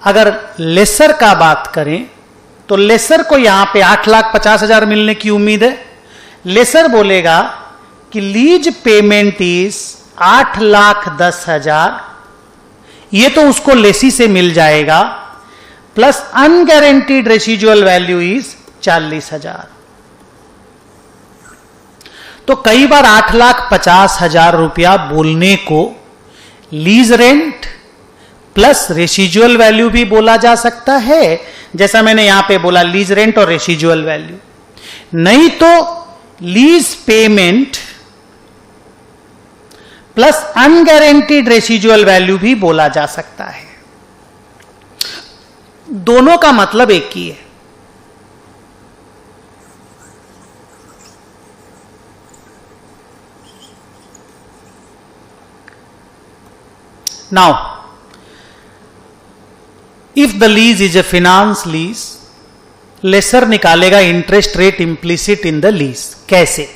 अगर लेसर का बात करें तो लेसर को यहां पे 8,50,000 मिलने की उम्मीद है। लेसर बोलेगा कि लीज पेमेंट इज 8,10,000, ये तो उसको लेसी से मिल जाएगा, plus unguaranteed residual value is 40,000। तो कई बार 8,50,000 रुपया बोलने को lease rent plus residual value भी बोला जा सकता है, जैसा मैंने यहां पे बोला लीज रेंट और रेसिजुअल वैल्यू। नहीं तो lease payment plus unguaranteed residual value भी बोला जा सकता है। दोनों का मतलब एक ही है। Now if the lease is a finance lease, lessor निकालेगा interest rate implicit in the lease. कैसे?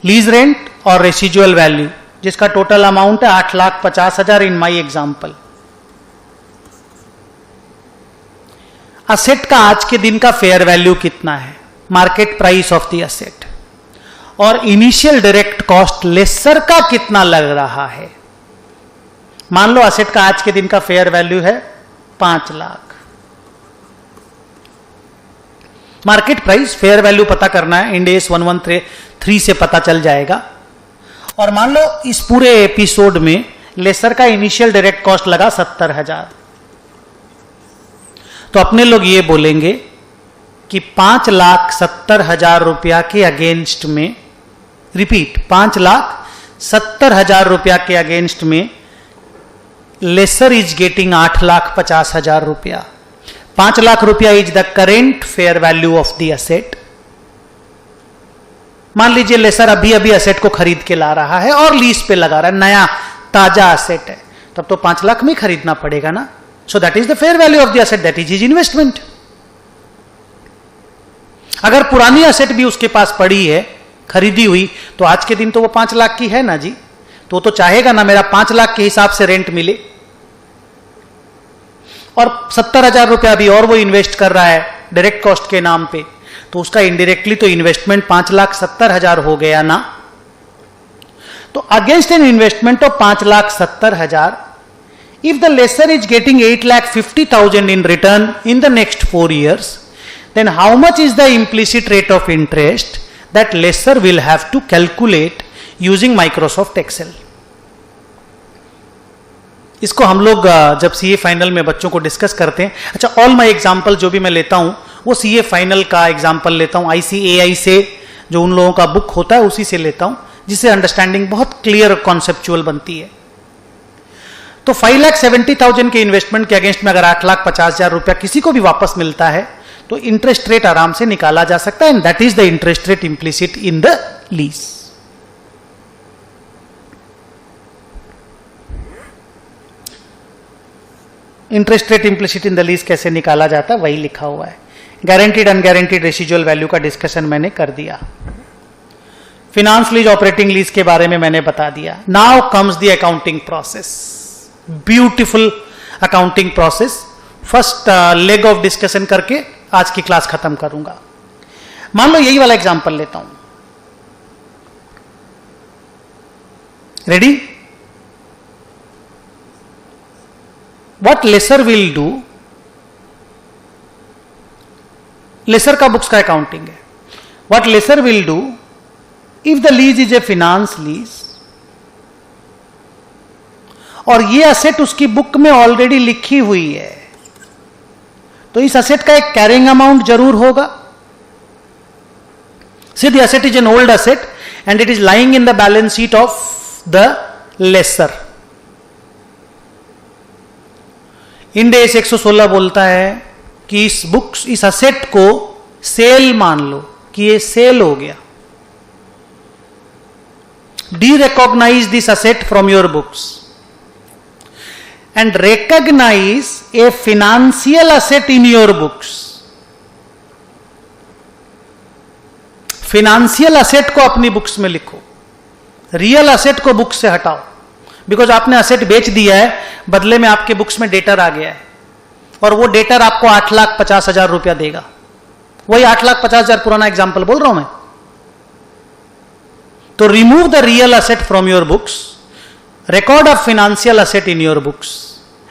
लीज रेंट और रेसिजुअल वैल्यू जिसका टोटल अमाउंट है 8,50,000 इन माई एग्जाम्पल। असेट का आज के दिन का फेयर वैल्यू कितना है, market price of the asset, और इनिशियल डायरेक्ट कॉस्ट लेसर का कितना लग रहा है। मान लो असेट का आज के दिन का फेयर वैल्यू है 5 lakh. Market price fair value पता करना है, इंड एस 113 से पता चल जाएगा। और मान लो इस पूरे एपिसोड में लेसर का इनिशियल डायरेक्ट कॉस्ट लगा 70,000, तो अपने लोग ये बोलेंगे कि 5,70,000 रुपया के अगेंस्ट में, रिपीट, 5,70,000 रुपया के अगेंस्ट में लेसर इज गेटिंग 8,50,000 रुपया। 5 लाख रुपया is the current fair value of the asset. मान लीजिए लेसर अभी अभी असेट को खरीद के ला रहा है और लीज पे लगा रहा है, नया ताजा असेट है, तब तो 5 लाख में खरीदना पड़ेगा ना। So that is the fair value of the asset, that is his investment. अगर पुरानी असेट भी उसके पास पड़ी है खरीदी हुई, तो आज के दिन तो वो 5 लाख की है ना जी, तो चाहेगा ना मेरा 5 लाख के हिसाब से रेंट मिले। और 70,000 रुपया अभी और वो इन्वेस्ट कर रहा है डायरेक्ट कॉस्ट के नाम पे, तो उसका इनडायरेक्टली तो इन्वेस्टमेंट 5,70,000 हो गया ना। तो against an investment of 5,70,000, if the lessor is getting 8,50,000 in return in the next 4 years, then how much is the implicit rate of interest that lessor will have to calculate using Microsoft Excel? इसको हम लोग जब CA final में बच्चों को discuss करते हैं, अच्छा ऑल माय एग्जांपल जो भी मैं लेता हूं वो सीए फाइनल का एग्जांपल लेता हूं, ICAI से, जो उन लोगों का बुक होता है उसी से लेता हूं, जिससे अंडरस्टैंडिंग बहुत क्लियर कॉन्सेप्चुअल बनती है। तो 5,70,000 के इन्वेस्टमेंट के अगेंस्ट में अगर 8,50,000 रुपया किसी को भी वापस मिलता है तो इंटरेस्ट रेट आराम से निकाला जा सकता है, and that is the interest rate implicit in the lease. Interest rate implicit in the lease कैसे निकाला जाता है वही लिखा हुआ है। गारंटीड अनगारंटीड रेसिजुअल वैल्यू का डिस्कशन मैंने कर दिया। फिनांस लीज, ऑपरेटिंग लीज के बारे में मैंने बता दिया। Now comes the accounting process, beautiful accounting process. First leg of discussion करके आज की क्लास खत्म करूंगा। मान लो यही वाला एग्जांपल लेता हूं, ready? What lessor will do, lessor का बुक्स का अकाउंटिंग है। What lessor will do if the lease is a finance lease, और ये असेट उसकी बुक में ऑलरेडी लिखी हुई है, तो इस असेट का एक कैरिंग अमाउंट जरूर होगा। See, the asset is an old asset and it is lying in the balance sheet of the lessor. End S 116 बोलता है कि इस असेट को सेल मान लो कि ये सेल हो गया। Derecognise this asset from your books and recognise a financial asset in your books. Financial asset को अपनी बुक्स में लिखो, रियल असेट को बुक से हटाओ, बिकॉज आपने असेट बेच दिया है, बदले में आपके बुक्स में डेटर आ गया है। और वो डेटर आपको 8,50,000 रुपया देगा। वही 8,50,000 पुराना एग्जाम्पल बोल रहा हूं मैं। तो remove the real asset from your books, record a financial asset in your books,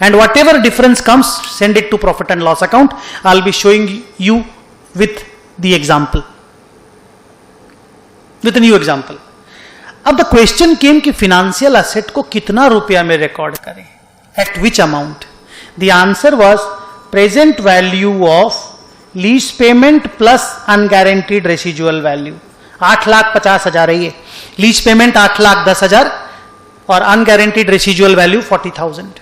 and whatever difference comes, send it to profit and loss account. I'll be showing you with the example, with a new example. अब the question came कि financial asset को कितना रुपया में record करें, at which amount? The answer was present value of lease payment plus unguaranteed residual value. 8,50,000 है ये, lease payment 8,10,000 और अनगारंटीड रेसिजुअल वैल्यू 40,000।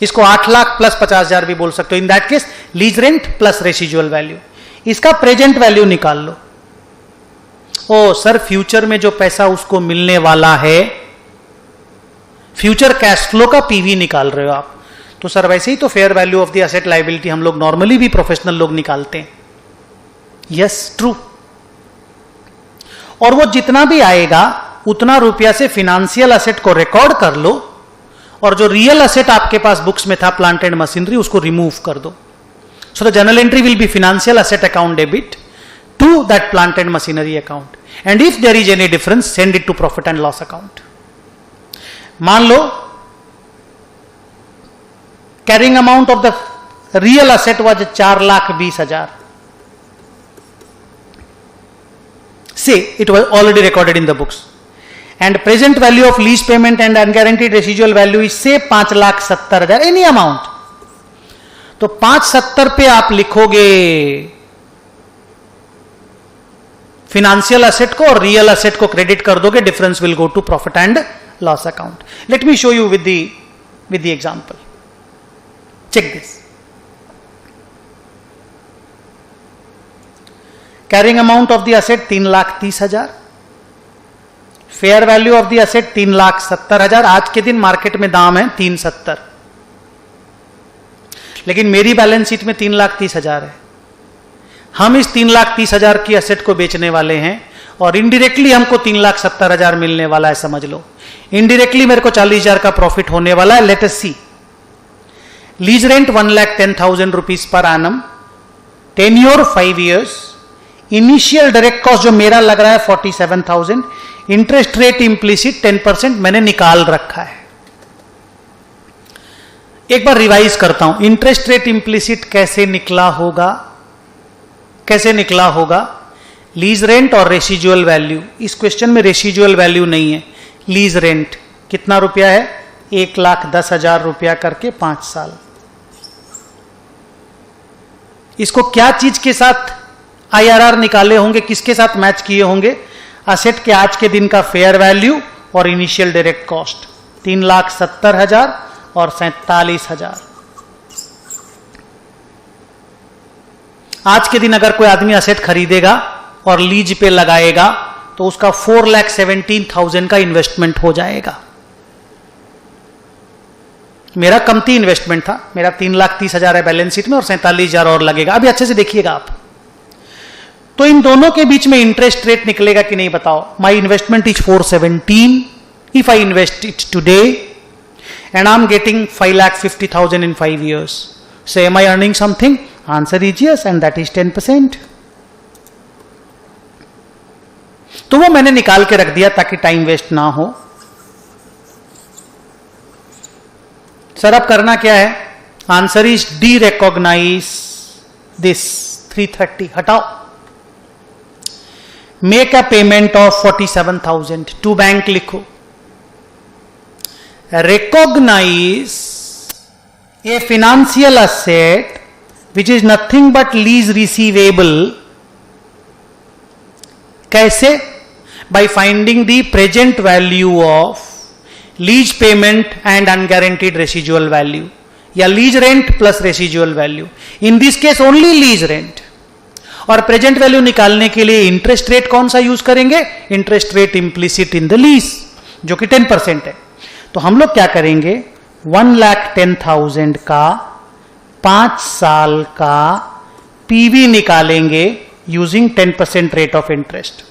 इसको 8,00,000 प्लस 50,000 भी बोल सकते हो। In that case lease rent plus residual value. इसका प्रेजेंट वैल्यू निकाल लो। ओ सर, फ्यूचर में जो पैसा उसको मिलने वाला है, फ्यूचर कैश फ्लो का पीवी निकाल रहे हो आप, तो सर वैसे ही तो fair value of the asset liability हम लोग नॉर्मली भी प्रोफेशनल लोग निकालते हैं। Yes, true. और वो जितना भी आएगा उतना रुपया से फिनेंशियल असेट को रिकॉर्ड कर लो, और जो रियल असेट आपके पास बुक्स में था प्लांट एंड मशीनरी उसको रिमूव कर दो। So the journal entry will be financial asset account debit to that plant and machinery account, and if there is any difference send it to profit and loss account. मान लो carrying amount of the real asset was 4,20,000, say it was already recorded in the books, and present value of lease payment and unguaranteed residual value is say 5,70,000, any amount। तो 570 पे आप लिखोगे financial asset को और real asset को credit कर दोगे, difference will go to profit and loss account. Let me show you with the example. Check this. Carrying amount of the asset 3,30,000, fair value of the asset 3,70,000। आज के दिन market में दाम है 370, लेकिन मेरी बैलेंस शीट में 3,30,000 है। हम इस 3,30,000 की असेट को बेचने वाले हैं और इनडायरेक्टली हमको 3,70,000 मिलने वाला है, समझ लो। इनडायरेक्टली मेरे को 40,000 का प्रॉफिट होने वाला है। Let us see. Lease rent 1,10,000 rupees per annum, tenure 5 years, initial direct cost जो मेरा लग रहा है 47,000, इंटरेस्ट रेट इंप्लिसिट 10% मैंने निकाल रखा है। एक बार रिवाइज करता हूं, इंटरेस्ट रेट इंप्लिसिट कैसे निकला होगा, कैसे निकला होगा? लीज रेंट और रेसिजुअल वैल्यू। इस क्वेश्चन में रेसिजुअल वैल्यू नहीं है। लीज रेंट कितना रुपया है? 1,10,000 रुपया करके 5 साल। इसको क्या चीज के साथ IRR निकाले होंगे, किसके साथ मैच किए होंगे? असेट के आज के दिन का फेयर वैल्यू और इनिशियल डायरेक्ट कॉस्ट 3,70,000 और 47,000। आज के दिन अगर कोई आदमी असेट खरीदेगा और लीज पे लगाएगा तो उसका 4,17,000 का इन्वेस्टमेंट हो जाएगा। मेरा कमती इन्वेस्टमेंट था, मेरा 3,30,000 है बैलेंस शीट में और 47,000 और लगेगा। अभी अच्छे से देखिएगा आप। तो इन दोनों के बीच में इंटरेस्ट रेट निकलेगा कि नहीं बताओ? माई investment is 417 if I invest it today and I am getting 5,50,000 in 5 years. So am I earning something? Answer is yes, and that is 10%. तो वो मैंने निकाल के रख दिया ताकि टाइम वेस्ट ना हो। सर अब करना क्या है? Answer is derecognise this 330, हटाओ। Make a payment of 47,000 to bank लिखो। Recognise a financial asset which is nothing but lease receivable. कैसे? By finding the present value of lease payment and unguaranteed residual value, या lease rent plus residual value. In this case only lease rent. और present value निकालने के लिए interest rate कौन सा use करेंगे? Interest rate implicit in the lease जो कि 10% है। तो हम लोग क्या करेंगे? 1,10,000 का 5 साल का पीवी निकालेंगे using 10% rate of interest,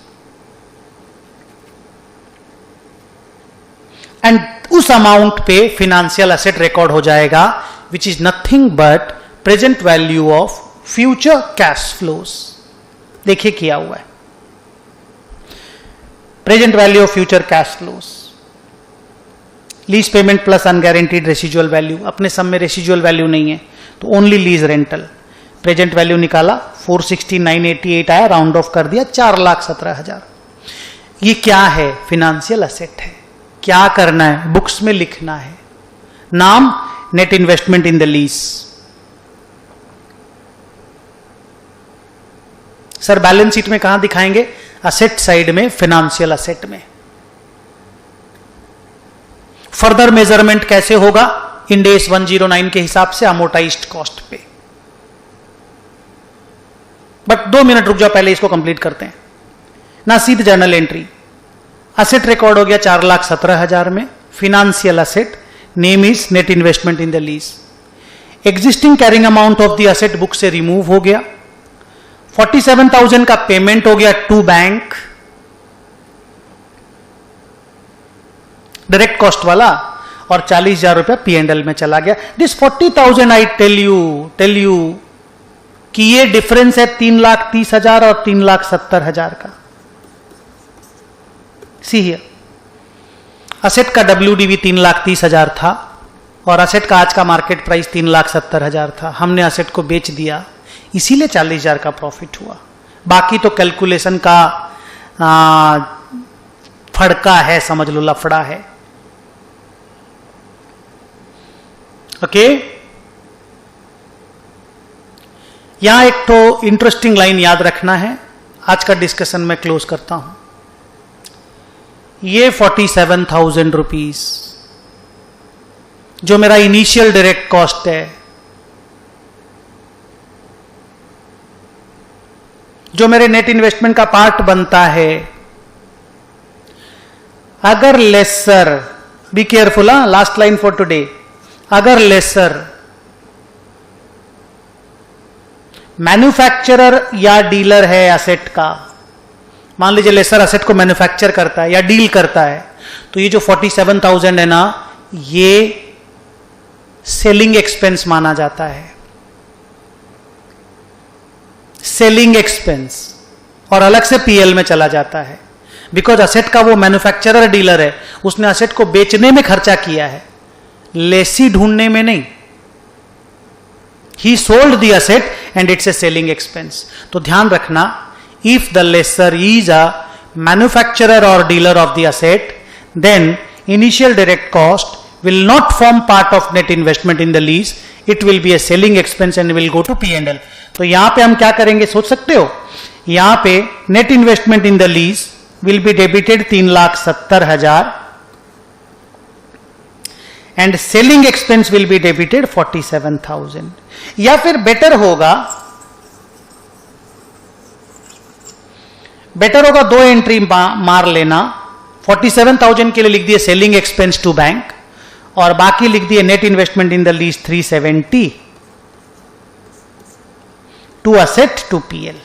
and उस अमाउंट पे फिनेंशियल एसेट रिकॉर्ड हो जाएगा which is nothing but present value of future cash flows. देखिए किया हुआ है, present value of future cash flows, lease payment plus unguaranteed residual value. अपने sum में रेसिजुअल वैल्यू नहीं है तो only lease rental. Present value निकाला 46988 आया, राउंड ऑफ कर दिया 4,17,000। ये क्या है? फिनेंशियल असेट है। क्या करना है? बुक्स में लिखना है। नाम net investment in the lease. Sir balance sheet में कहां दिखाएंगे? असेट साइड में, फिनेंशियल असेट में। फर्दर मेजरमेंट कैसे होगा? इंड AS 109 के हिसाब से अमोर्टाइज्ड कॉस्ट पे। बट 2 मिनट रुक जाओ, पहले इसको कंप्लीट करते हैं ना। सीध जर्नल एंट्री, असेट रिकॉर्ड हो गया 4,17,000 में। Financial asset, name is net investment in the lease. Existing carrying amount of the asset book से रिमूव हो गया। 47,000 का पेमेंट हो गया टू बैंक, डायरेक्ट कॉस्ट वाला, और 40,000 रुपया P&L में चला गया। दिस 40,000 आई टेल यू कि ये डिफरेंस है 3,30,000 और 3,70,000 का। सी हियर, असेट का WDV 3,30,000 था और असेट का आज का मार्केट प्राइस 3,70,000 था। हमने असेट को बेच दिया, इसीलिए 40,000 का प्रॉफिट हुआ। बाकी तो कैलकुलेशन का फड़का है, समझ लो, लफड़ा है। ओके, यहां एक तो इंटरेस्टिंग लाइन याद रखना है। आज का डिस्कशन मैं क्लोज करता हूं। ये 47,000 रुपीज जो मेरा इनिशियल डायरेक्ट कॉस्ट है, जो मेरे नेट इन्वेस्टमेंट का पार्ट बनता है, अगर lessor, be careful, last line for today, अगर लेसर मैन्युफैक्चरर या डीलर है असेट का, मान लीजिए लेसर असेट को मैन्युफैक्चर करता है या डील करता है, तो ये जो 47,000 है ना, ये सेलिंग एक्सपेंस माना जाता है। सेलिंग एक्सपेंस, और अलग से पीएल में चला जाता है। बिकॉज असेट का वो मैन्युफैक्चरर डीलर है, उसने असेट को बेचने में खर्चा किया है, लेसी ढूंढने में नहीं। He sold the asset and it's a selling expense. तो ध्यान रखना, if the lessor is a manufacturer और dealer of the asset, then initial direct cost will not form part of net investment in the lease, it will be a selling expense and will go to P&L। तो यहां पे हम क्या करेंगे सोच सकते हो? यहां पे net investment in the lease will be debited 3,70,000 and selling expense will be debited 47,000। या फिर बेटर होगा दो एंट्री मार लेना। 47,000 के लिए लिख दिए सेलिंग एक्सपेंस टू बैंक, और बाकी लिख दिए net investment in the lease 370 to asset to PL.